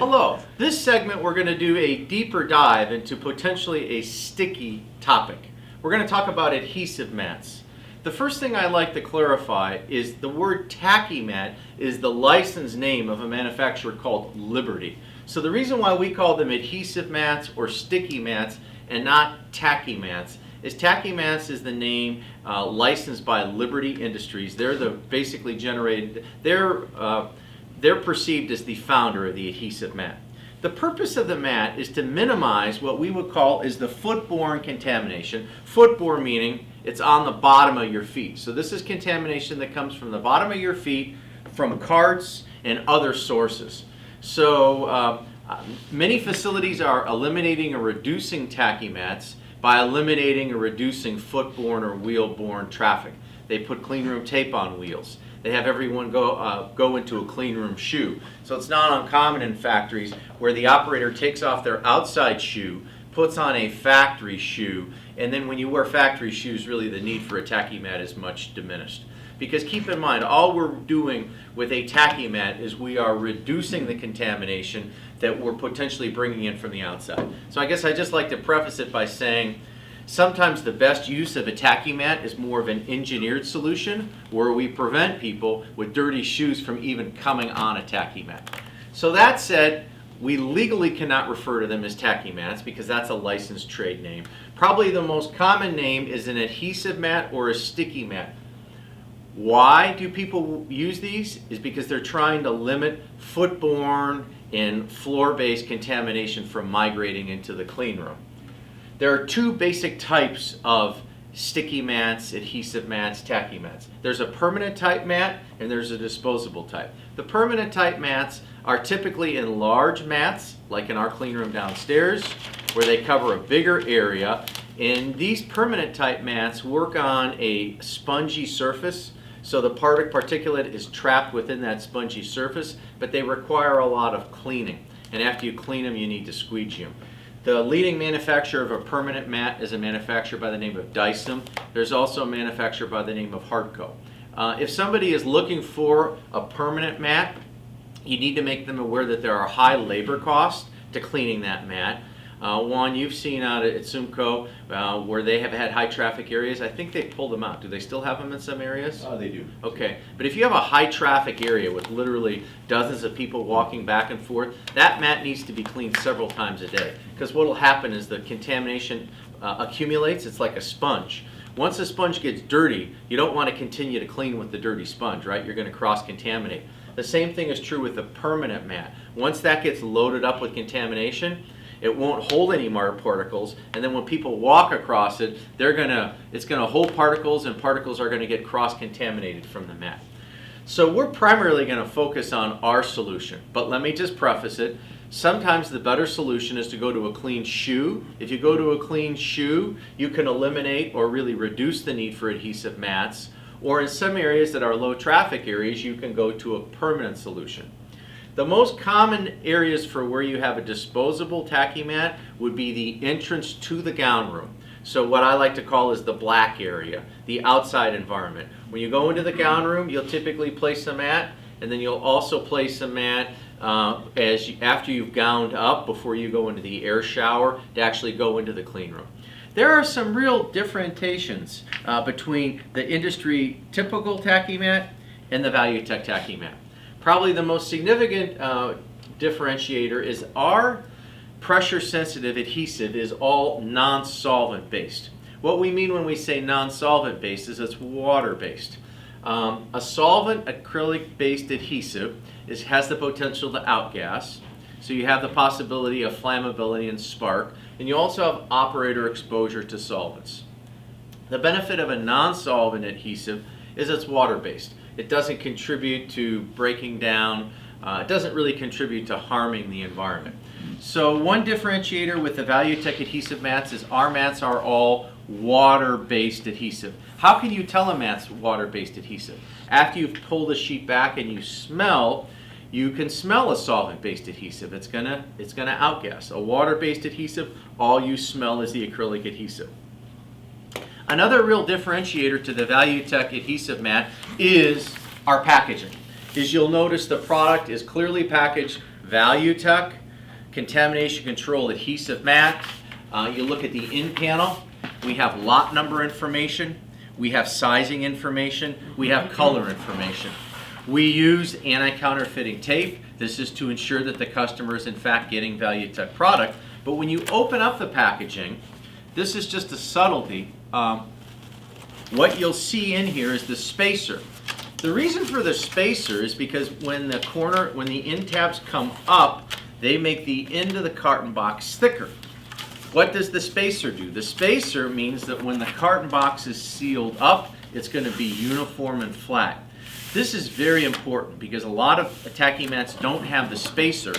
Hello, this segment we're going to do a deeper dive into potentially a sticky topic. We're going to talk about adhesive mats. The first thing I'd like to clarify is the word tacky mat is the license name of a manufacturer called Liberty. So the reason why we call them adhesive mats or sticky mats and not tacky mats is tacky mats is the name licensed by Liberty Industries. They're the basically generated, they're perceived as the founder of the adhesive mat. The purpose of the mat is to minimize what we would call is the foot-borne contamination. Foot-borne meaning it's on the bottom of your feet. So this is contamination that comes from the bottom of your feet, from carts and other sources. So many facilities are eliminating or reducing tacky mats by eliminating or reducing foot-borne or wheel-borne traffic. They put clean room tape on wheels. They have everyone go into a clean room shoe. So it's not uncommon in factories where the operator takes off their outside shoe, puts on a factory shoe, and then when you wear factory shoes, really the need for a tacky mat is much diminished. Because keep in mind, all we're doing with a tacky mat is we are reducing the contamination that we're potentially bringing in from the outside. So I guess I just like to preface it by saying sometimes the best use of a tacky mat is more of an engineered solution where we prevent people with dirty shoes from even coming on a tacky mat. So that said, we legally cannot refer to them as tacky mats because that's a licensed trade name. Probably the most common name is an adhesive mat or a sticky mat. Why do people use these? Is because they're trying to limit foot-borne and floor-based contamination from migrating into the clean room. There are two basic types of sticky mats, adhesive mats, tacky mats. There's a permanent type mat and there's a disposable type. The permanent type mats are typically in large mats, like in our clean room downstairs, where they cover a bigger area. And these permanent type mats work on a spongy surface, so the particulate is trapped within that spongy surface, but they require a lot of cleaning. And after you clean them, you need to squeegee them. The leading manufacturer of a permanent mat is a manufacturer by the name of Adhesive. There's also a manufacturer by the name of Hardco. If somebody is looking for a permanent mat, you need to make them aware that there are high labor costs to cleaning that mat. One you've seen out at Sumco where they have had high traffic areas. I think they pulled them out. Do they still have them in some areas? Oh, they do. Okay, but if you have a high traffic area with literally dozens of people walking back and forth, that mat needs to be cleaned several times a day. Because what will happen is the contamination accumulates. It's like a sponge. Once the sponge gets dirty, you don't want to continue to clean with the dirty sponge, right? You're going to cross-contaminate. The same thing is true with the permanent mat. Once that gets loaded up with contamination, it won't hold any more particles, and then when people walk across it, it's going to hold particles, and particles are going to get cross-contaminated from the mat. So we're primarily going to focus on our solution, but let me just preface it. Sometimes the better solution is to go to a clean shoe. If you go to a clean shoe, you can eliminate or really reduce the need for adhesive mats, or in some areas that are low traffic areas, you can go to a permanent solution. The most common areas for where you have a disposable tacky mat would be the entrance to the gown room. So what I like to call is the black area, the outside environment. When you go into the gown room, you'll typically place a mat, and then you'll also place a mat after you've gowned up before you go into the air shower to actually go into the clean room. There are some real differentiations between the industry typical tacky mat and the ValueTech tacky mat. Probably the most significant differentiator is our pressure-sensitive adhesive is all non-solvent based. What we mean when we say non-solvent based is it's water-based. A solvent acrylic-based adhesive has the potential to outgas, so you have the possibility of flammability and spark, and you also have operator exposure to solvents. The benefit of a non-solvent adhesive is it's water-based. It doesn't contribute to breaking down, it doesn't really contribute to harming the environment. So one differentiator with the ValueTech adhesive mats is our mats are all water-based adhesive. How can you tell a mat's water-based adhesive? After you've pulled the sheet back and you can smell a solvent-based adhesive. It's gonna outgas. A water-based adhesive, all you smell is the acrylic adhesive. Another real differentiator to the ValueTech adhesive mat is our packaging. You'll notice the product is clearly packaged ValueTech Contamination Control Adhesive Mat. You look at the in panel, we have lot number information, we have sizing information, we have color information. We use anti-counterfeiting tape. This is to ensure that the customer is in fact getting ValueTech product. But when you open up the packaging, this is just a subtlety. What you'll see in here is the spacer. The reason for the spacer is because when the end tabs come up, they make the end of the carton box thicker. What does the spacer do? The spacer means that when the carton box is sealed up, it's going to be uniform and flat. This is very important because a lot of tacky mats don't have the spacer,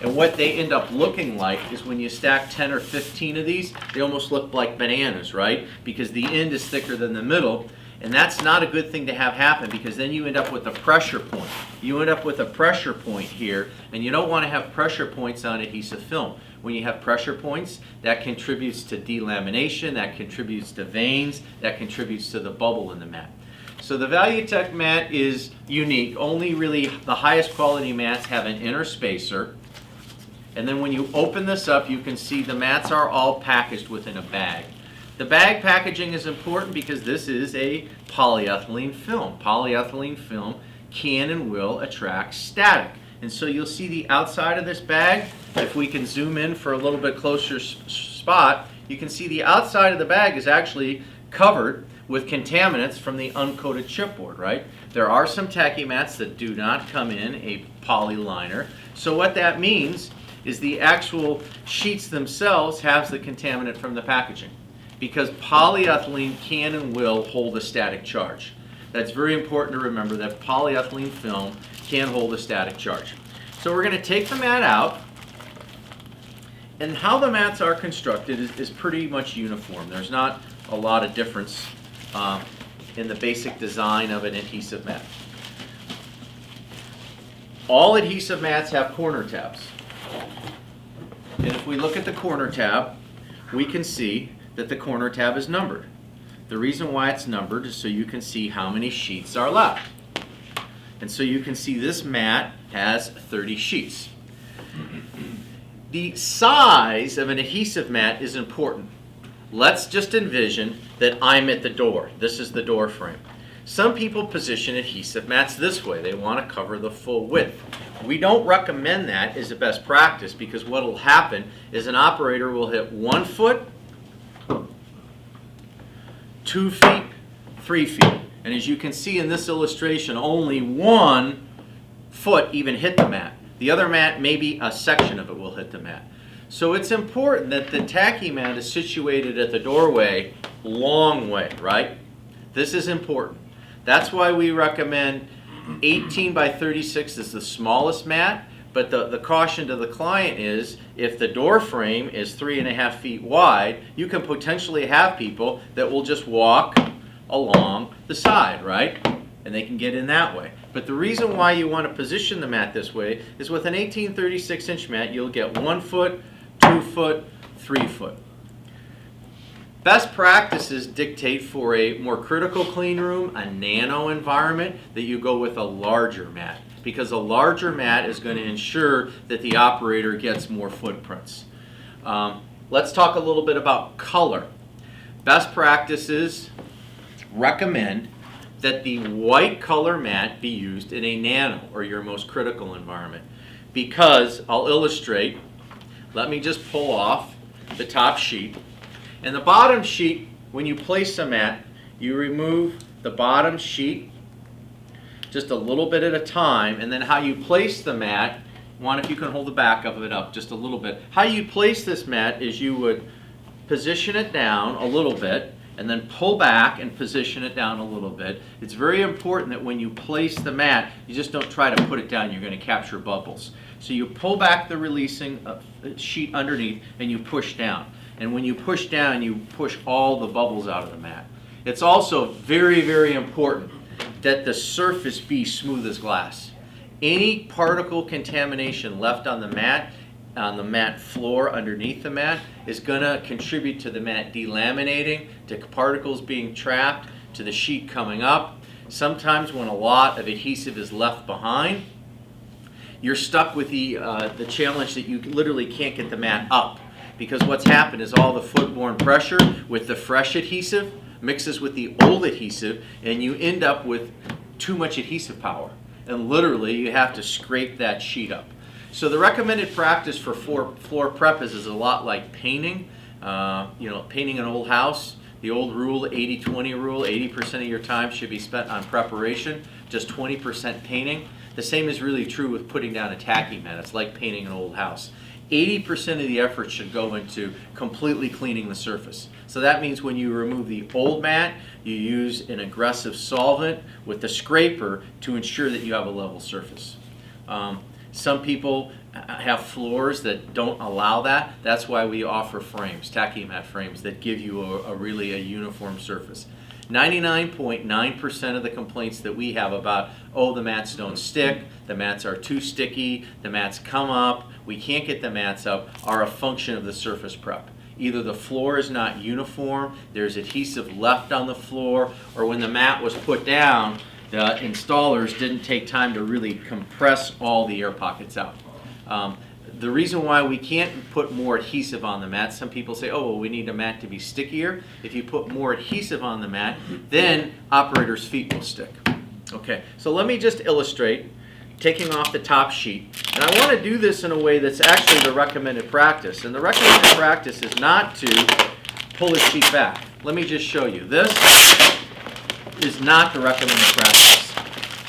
and what they end up looking like is when you stack 10 or 15 of these, they almost look like bananas, right? Because the end is thicker than the middle, and that's not a good thing to have happen because then you end up with a pressure point. You end up with a pressure point here, and you don't want to have pressure points on adhesive film. When you have pressure points, that contributes to delamination, that contributes to veins, that contributes to the bubble in the mat. So the ValueTech mat is unique. Only really the highest quality mats have an inner spacer. And then when you open this up, you can see the mats are all packaged within a bag. The bag packaging is important because this is a polyethylene film. Polyethylene film can and will attract static. And so you'll see the outside of this bag. If we can zoom in for a little bit closer spot, you can see the outside of the bag is actually covered with contaminants from the uncoated chipboard, right? There are some tacky mats that do not come in a poly liner. So what that means is the actual sheets themselves have the contaminant from the packaging because polyethylene can and will hold a static charge. That's very important to remember that polyethylene film can hold a static charge. So we're going to take the mat out, and how the mats are constructed is pretty much uniform. There's not a lot of difference in the basic design of an adhesive mat. All adhesive mats have corner tabs. And if we look at the corner tab, we can see that the corner tab is numbered. The reason why it's numbered is so you can see how many sheets are left. And so you can see this mat has 30 sheets. The size of an adhesive mat is important. Let's just envision that I'm at the door. This is the door frame. Some people position adhesive mats this way. They want to cover the full width. We don't recommend that as a best practice because what will happen is an operator will hit 1 foot, 2 feet, 3 feet. And as you can see in this illustration, only 1 foot even hit the mat. The other mat, maybe a section of it will hit the mat. So it's important that the tacky mat is situated at the doorway, long way, right? This is important. That's why we recommend 18 by 36 is the smallest mat, but the caution to the client is if the door frame is 3.5 feet wide, you can potentially have people that will just walk along the side, right? And they can get in that way. But the reason why you want to position the mat this way is with an 18-36-inch mat, you'll get 1 foot, 2 foot, 3 foot. Best practices dictate for a more critical clean room, a nano environment, that you go with a larger mat because a larger mat is going to ensure that the operator gets more footprints. Let's talk a little bit about color. Best practices recommend that the white color mat be used in a nano or your most critical environment because I'll illustrate. Let me just pull off the top sheet. And the bottom sheet, when you place the mat, you remove the bottom sheet just a little bit at a time, and then how you place the mat, Juan, if you can hold the back of it up just a little bit. How you place this mat is you would position it down a little bit, and then pull back and position it down a little bit. It's very important that when you place the mat, you just don't try to put it down. You're going to capture bubbles. So you pull back the releasing sheet underneath, and you push down. And when you push down, you push all the bubbles out of the mat. It's also very, very important that the surface be smooth as glass. Any particle contamination left on the mat floor underneath the mat is going to contribute to the mat delaminating, to particles being trapped, to the sheet coming up. Sometimes when a lot of adhesive is left behind, you're stuck with the challenge that you literally can't get the mat up, because what's happened is all the foot-borne pressure with the fresh adhesive mixes with the old adhesive, and you end up with too much adhesive power, and literally you have to scrape that sheet up. So the recommended practice for floor prep is a lot like painting. Painting an old house. The old rule, 80-20 rule, 80% of your time should be spent on preparation, just 20% painting. The same is really true with putting down a tacky mat. It's like painting an old house. 80% of the effort should go into completely cleaning the surface. So that means when you remove the old mat, you use an aggressive solvent with the scraper to ensure that you have a level surface. Some people have floors that don't allow that. That's why we offer frames, tacky mat frames, that give you a really uniform surface. 99.9% of the complaints that we have about, oh, the mats don't stick, the mats are too sticky, the mats come up, we can't get the mats up, are a function of the surface prep. Either the floor is not uniform, there's adhesive left on the floor, or when the mat was put down, the installers didn't take time to really compress all the air pockets out. The reason why we can't put more adhesive on the mat, some people say, oh, well, we need a mat to be stickier. If you put more adhesive on the mat, then operators' feet will stick. Okay, so let me just illustrate, taking off the top sheet. And I want to do this in a way that's actually the recommended practice. And the recommended practice is not to pull the sheet back. Let me just show you. This is not the recommended practice.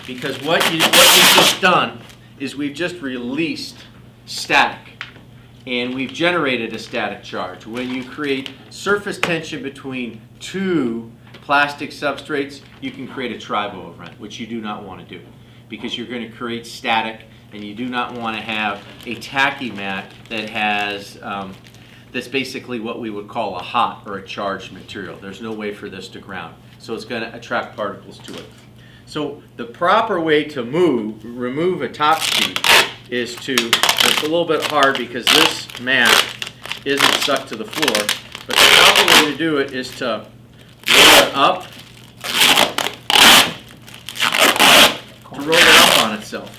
Because what you've just done is we've just released static, and we've generated a static charge. When you create surface tension between two plastic substrates, you can create a tribo event, which you do not want to do, because you're going to create static, and you do not want to have a tacky mat that has that's basically what we would call a hot or a charged material. There's no way for this to ground, so it's going to attract particles to it. So the proper way to remove a top sheet is to, it's a little bit hard because this mat isn't stuck to the floor, but the proper way to do it is to roll it up, on itself.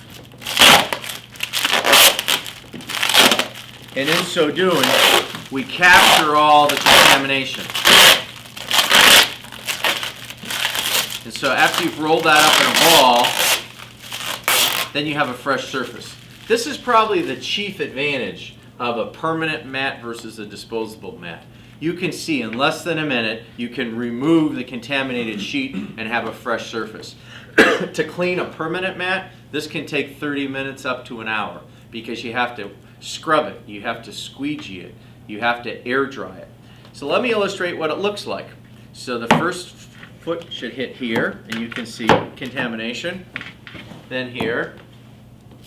And in so doing, we capture all the contamination. And so after you've rolled that up in a ball, then you have a fresh surface. This is probably the chief advantage of a permanent mat versus a disposable mat. You can see in less than a minute, you can remove the contaminated sheet and have a fresh surface. To clean a permanent mat, this can take 30 minutes up to an hour, because you have to scrub it, you have to squeegee it, you have to air dry it. So let me illustrate what it looks like. So the first foot should hit here, and you can see contamination, then here,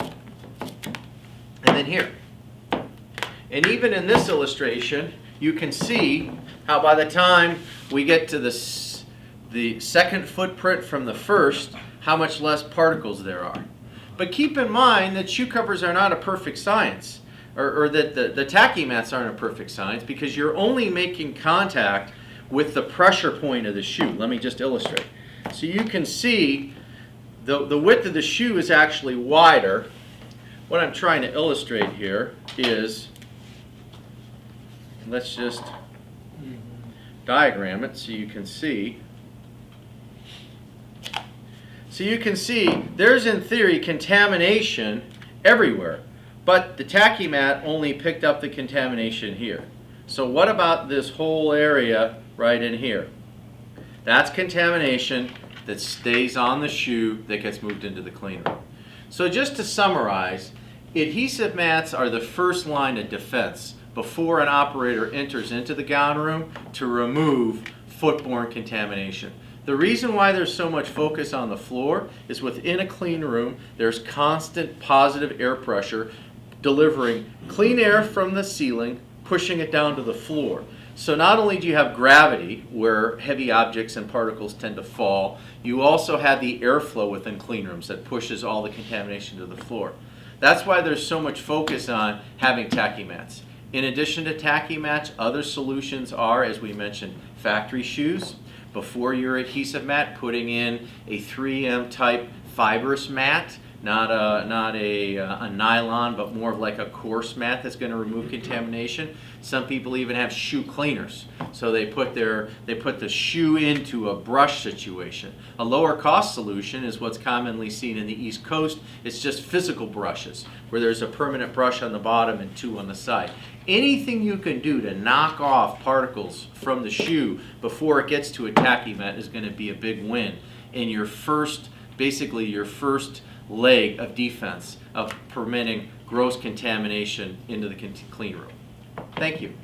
and then here. And even in this illustration, you can see how by the time we get to the second footprint from the first, how much less particles there are. But keep in mind that shoe covers are not a perfect science, or that the tacky mats aren't a perfect science, because you're only making contact with the pressure point of the shoe. Let me just illustrate. So you can see the width of the shoe is actually wider. What I'm trying to illustrate here is, let's just diagram it so you can see. So you can see there's, in theory, contamination everywhere, but the tacky mat only picked up the contamination here. So what about this whole area right in here? That's contamination that stays on the shoe that gets moved into the clean room. So just to summarize, adhesive mats are the first line of defense before an operator enters into the gown room to remove foot-borne contamination. The reason why there's so much focus on the floor is within a clean room, there's constant positive air pressure delivering clean air from the ceiling, pushing it down to the floor. So not only do you have gravity, where heavy objects and particles tend to fall, you also have the airflow within clean rooms that pushes all the contamination to the floor. That's why there's so much focus on having tacky mats. In addition to tacky mats, other solutions are, as we mentioned, factory shoes. Before your adhesive mat, putting in a 3M type fibrous mat not a nylon, but more of like a coarse mat that's going to remove contamination. Some people even have shoe cleaners, so they put the shoe into a brush situation. A lower cost solution is what's commonly seen in the East Coast. It's just physical brushes, where there's a permanent brush on the bottom and two on the side. Anything you can do to knock off particles from the shoe before it gets to a tacky mat is going to be a big win in your first leg of defense of preventing gross contamination into the clean room. Thank you.